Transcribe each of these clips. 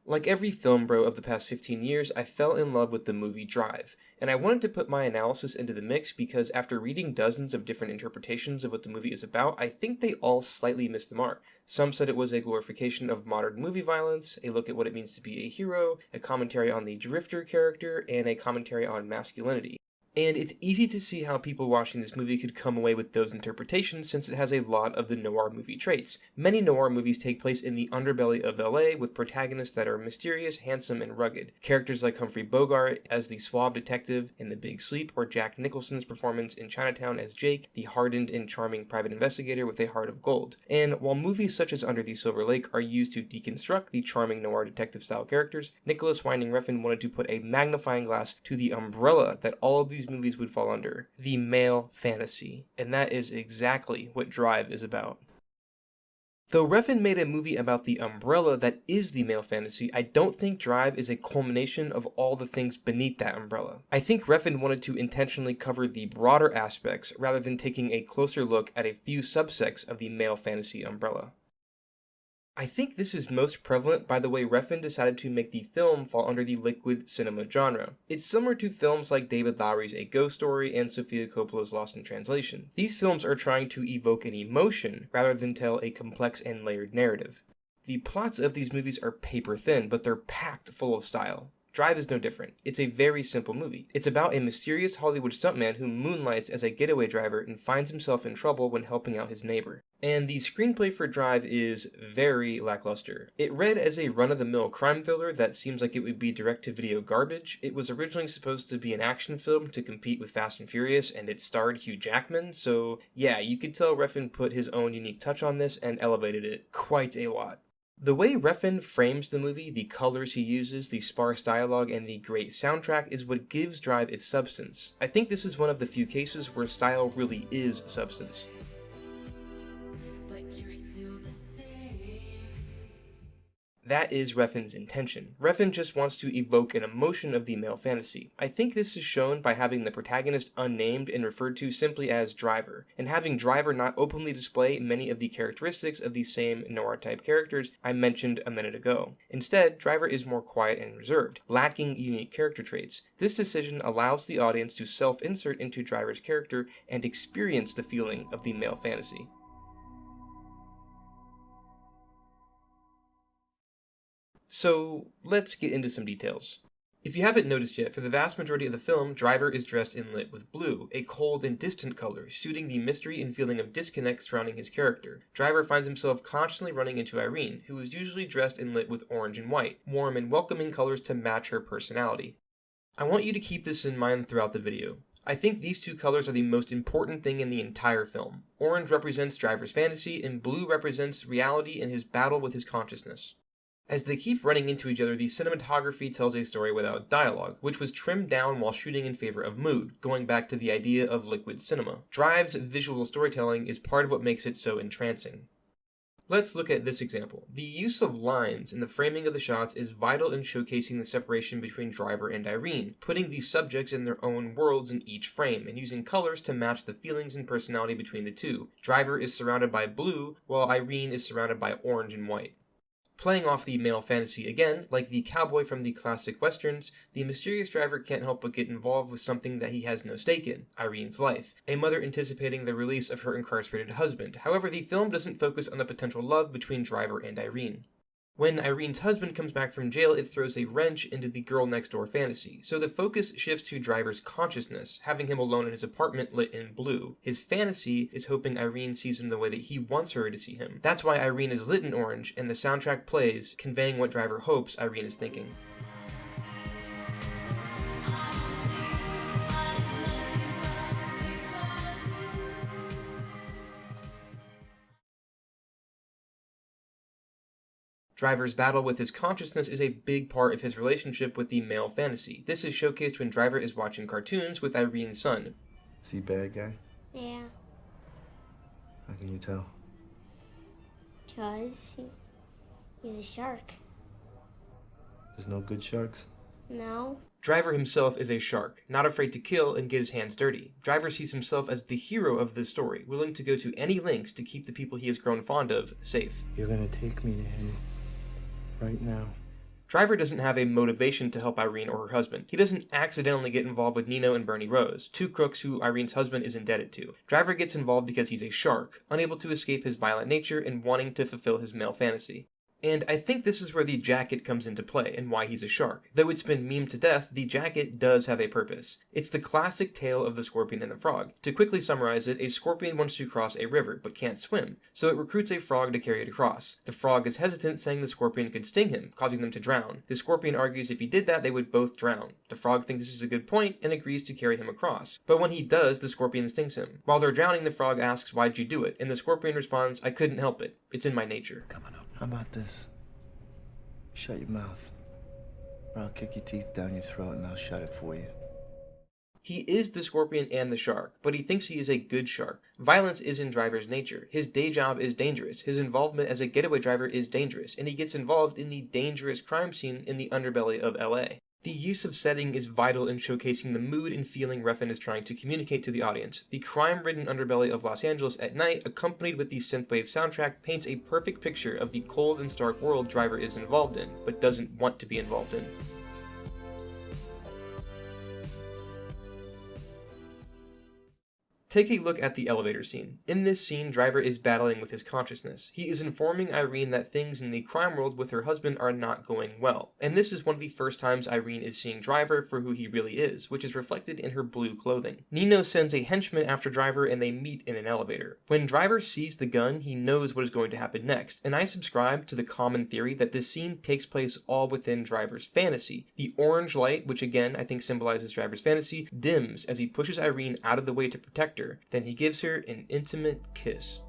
Like every film bro of the past 15 years, I fell in love with the movie Drive, and I wanted to put my analysis into the mix because after reading dozens of different interpretations of what the movie is about, I think they all slightly missed the mark. Some said it was a glorification of modern movie violence, a look at what it means to be a hero, a commentary on the drifter character, and a commentary on masculinity. And it's easy to see how people watching this movie could come away with those interpretations since it has a lot of the noir movie traits. Many noir movies take place in the underbelly of LA with protagonists that are mysterious, handsome, and rugged. Characters like Humphrey Bogart as the suave detective in The Big Sleep, or Jack Nicholson's performance in Chinatown as Jake, the hardened and charming private investigator with a heart of gold. And while movies such as Under the Silver Lake are used to deconstruct the charming noir detective-style characters, Nicolas Winding Refn wanted to put a magnifying glass to the umbrella that all of these movies would fall under, the male fantasy, and that is exactly what Drive is about. Though Refn made a movie about the umbrella that is the male fantasy, I don't think Drive is a culmination of all the things beneath that umbrella. I think Refn wanted to intentionally cover the broader aspects rather than taking a closer look at a few subsects of the male fantasy umbrella. I think this is most prevalent by the way Refn decided to make the film fall under the liquid cinema genre. It's similar to films like David Lowery's A Ghost Story and Sofia Coppola's Lost in Translation. These films are trying to evoke an emotion rather than tell a complex and layered narrative. The plots of these movies are paper thin, but they're packed full of style. Drive is no different. It's a very simple movie. It's about a mysterious Hollywood stuntman who moonlights as a getaway driver and finds himself in trouble when helping out his neighbor. And the screenplay for Drive is very lackluster. It read as a run-of-the-mill crime thriller that seems like it would be direct-to-video garbage. It was originally supposed to be an action film to compete with Fast and Furious, and it starred Hugh Jackman, so yeah, you could tell Refn put his own unique touch on this and elevated it quite a lot. The way Refn frames the movie, the colors he uses, the sparse dialogue, and the great soundtrack is what gives Drive its substance. I think this is one of the few cases where style really is substance. That is Refn's intention. Refn just wants to evoke an emotion of the male fantasy. I think this is shown by having the protagonist unnamed and referred to simply as Driver, and having Driver not openly display many of the characteristics of the same noir-type characters I mentioned a minute ago. Instead, Driver is more quiet and reserved, lacking unique character traits. This decision allows the audience to self-insert into Driver's character and experience the feeling of the male fantasy. So, let's get into some details. If you haven't noticed yet, for the vast majority of the film, Driver is dressed and lit with blue, a cold and distant color, suiting the mystery and feeling of disconnect surrounding his character. Driver finds himself constantly running into Irene, who is usually dressed and lit with orange and white, warm and welcoming colors to match her personality. I want you to keep this in mind throughout the video. I think these two colors are the most important thing in the entire film. Orange represents Driver's fantasy, and blue represents reality and his battle with his consciousness. As they keep running into each other, the cinematography tells a story without dialogue, which was trimmed down while shooting in favor of mood, going back to the idea of liquid cinema. Drive's visual storytelling is part of what makes it so entrancing. Let's look at this example. The use of lines in the framing of the shots is vital in showcasing the separation between Driver and Irene, putting these subjects in their own worlds in each frame, and using colors to match the feelings and personality between the two. Driver is surrounded by blue, while Irene is surrounded by orange and white. Playing off the male fantasy again, like the cowboy from the classic westerns, the mysterious Driver can't help but get involved with something that he has no stake in, Irene's life, a mother anticipating the release of her incarcerated husband. However, the film doesn't focus on the potential love between Driver and Irene. When Irene's husband comes back from jail, it throws a wrench into the girl next door fantasy, so the focus shifts to Driver's consciousness, having him alone in his apartment lit in blue. His fantasy is hoping Irene sees him the way that he wants her to see him. That's why Irene is lit in orange, and the soundtrack plays, conveying what Driver hopes Irene is thinking. Driver's battle with his consciousness is a big part of his relationship with the male fantasy. This is showcased when Driver is watching cartoons with Irene's son. Is he a bad guy? Yeah, How can you tell? because he's a shark. There's no good sharks? No? Driver himself is a shark, not afraid to kill and get his hands dirty. Driver sees himself as the hero of this story, willing to go to any lengths to keep the people he has grown fond of safe. You're gonna take me to him right now. Driver doesn't have a motivation to help Irene or her husband. He doesn't accidentally get involved with Nino and Bernie Rose, two crooks who Irene's husband is indebted to. Driver gets involved because he's a shark, unable to escape his violent nature and wanting to fulfill his male fantasy. And I think this is where the jacket comes into play and why he's a shark. Though it's been memed to death, the jacket does have a purpose. It's the classic tale of the scorpion and the frog. To quickly summarize it, a scorpion wants to cross a river but can't swim, so it recruits a frog to carry it across. The frog is hesitant, saying the scorpion could sting him, causing them to drown. The scorpion argues if he did that, they would both drown. The frog thinks this is a good point and agrees to carry him across. But when he does, the scorpion stings him. While they're drowning, the frog asks, "Why'd you do it?" And the scorpion responds, "I couldn't help it. It's in my nature." How about this? Shut your mouth, or I'll kick your teeth down your throat and I'll shut it for you. He is the scorpion and the shark, but he thinks he is a good shark. Violence is in Driver's nature. His day job is dangerous. His involvement as a getaway driver is dangerous, and he gets involved in the dangerous crime scene in the underbelly of LA. The use of setting is vital in showcasing the mood and feeling Refn is trying to communicate to the audience. The crime-ridden underbelly of Los Angeles at night, accompanied with the synthwave soundtrack, paints a perfect picture of the cold and stark world Driver is involved in, but doesn't want to be involved in. Take a look at the elevator scene. In this scene, Driver is battling with his consciousness. He is informing Irene that things in the crime world with her husband are not going well. And this is one of the first times Irene is seeing Driver for who he really is, which is reflected in her blue clothing. Nino sends a henchman after Driver and they meet in an elevator. When Driver sees the gun, he knows what is going to happen next, and I subscribe to the common theory that this scene takes place all within Driver's fantasy. The orange light, which again I think symbolizes Driver's fantasy, dims as he pushes Irene out of the way to protect her. Then he gives her an intimate kiss.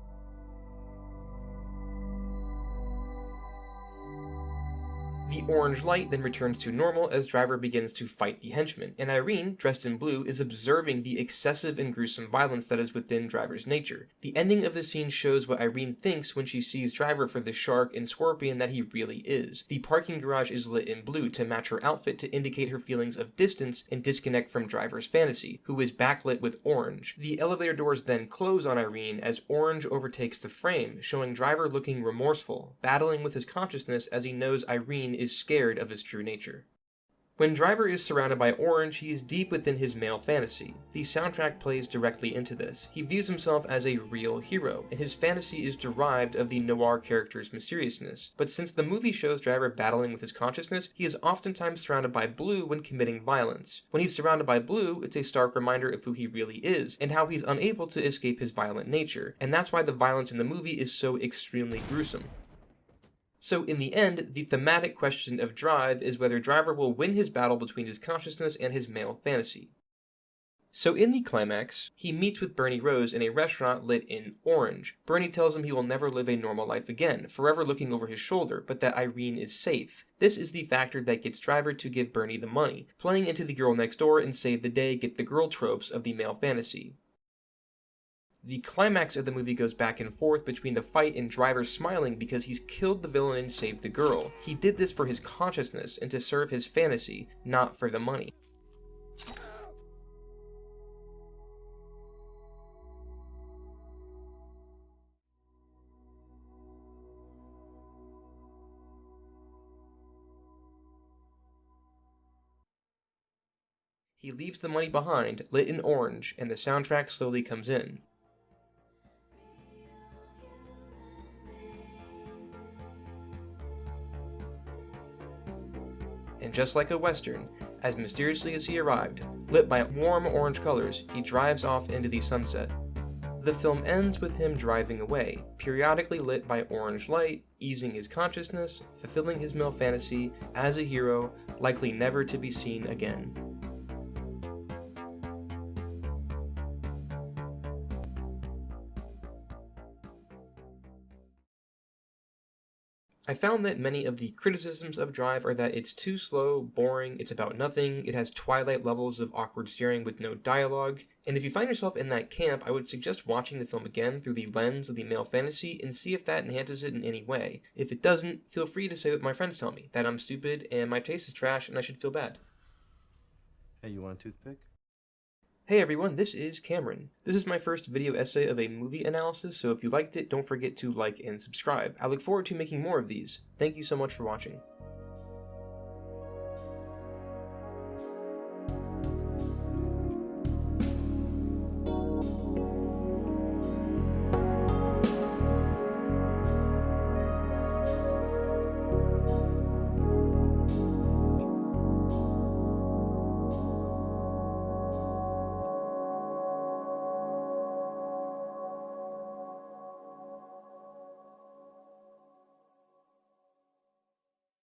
The orange light then returns to normal as Driver begins to fight the henchman, and Irene, dressed in blue, is observing the excessive and gruesome violence that is within Driver's nature. The ending of the scene shows what Irene thinks when she sees Driver for the shark and scorpion that he really is. The parking garage is lit in blue to match her outfit to indicate her feelings of distance and disconnect from Driver's fantasy, who is backlit with orange. The elevator doors then close on Irene as orange overtakes the frame, showing Driver looking remorseful, battling with his consciousness as he knows Irene is scared of his true nature. When Driver is surrounded by orange, he is deep within his male fantasy. The soundtrack plays directly into this. He views himself as a real hero, and his fantasy is derived of the noir character's mysteriousness. But since the movie shows Driver battling with his consciousness, he is oftentimes surrounded by blue when committing violence. When he's surrounded by blue, it's a stark reminder of who he really is, and how he's unable to escape his violent nature, and that's why the violence in the movie is so extremely gruesome. So in the end, the thematic question of Drive is whether Driver will win his battle between his consciousness and his male fantasy. So in the climax, he meets with Bernie Rose in a restaurant lit in orange. Bernie tells him he will never live a normal life again, forever looking over his shoulder, but that Irene is safe. This is the factor that gets Driver to give Bernie the money, playing into the girl next door and save the day, get the girl tropes of the male fantasy. The climax of the movie goes back and forth between the fight and Driver smiling because he's killed the villain and saved the girl. He did this for his consciousness and to serve his fantasy, not for the money. He leaves the money behind, lit in orange, and the soundtrack slowly comes in. And just like a western, as mysteriously as he arrived, lit by warm orange colors, he drives off into the sunset. The film ends with him driving away, periodically lit by orange light, easing his consciousness, fulfilling his male fantasy, as a hero, likely never to be seen again. I found that many of the criticisms of Drive are that it's too slow, boring, it's about nothing, it has Twilight levels of awkward staring with no dialogue, and if you find yourself in that camp, I would suggest watching the film again through the lens of the male fantasy and see if that enhances it in any way. If it doesn't, feel free to say what my friends tell me, that I'm stupid and my taste is trash and I should feel bad. Hey, you want a toothpick? Hey everyone, this is Cameron. This is my first video essay of a movie analysis, so if you liked it, don't forget to like and subscribe. I look forward to making more of these. Thank you so much for watching.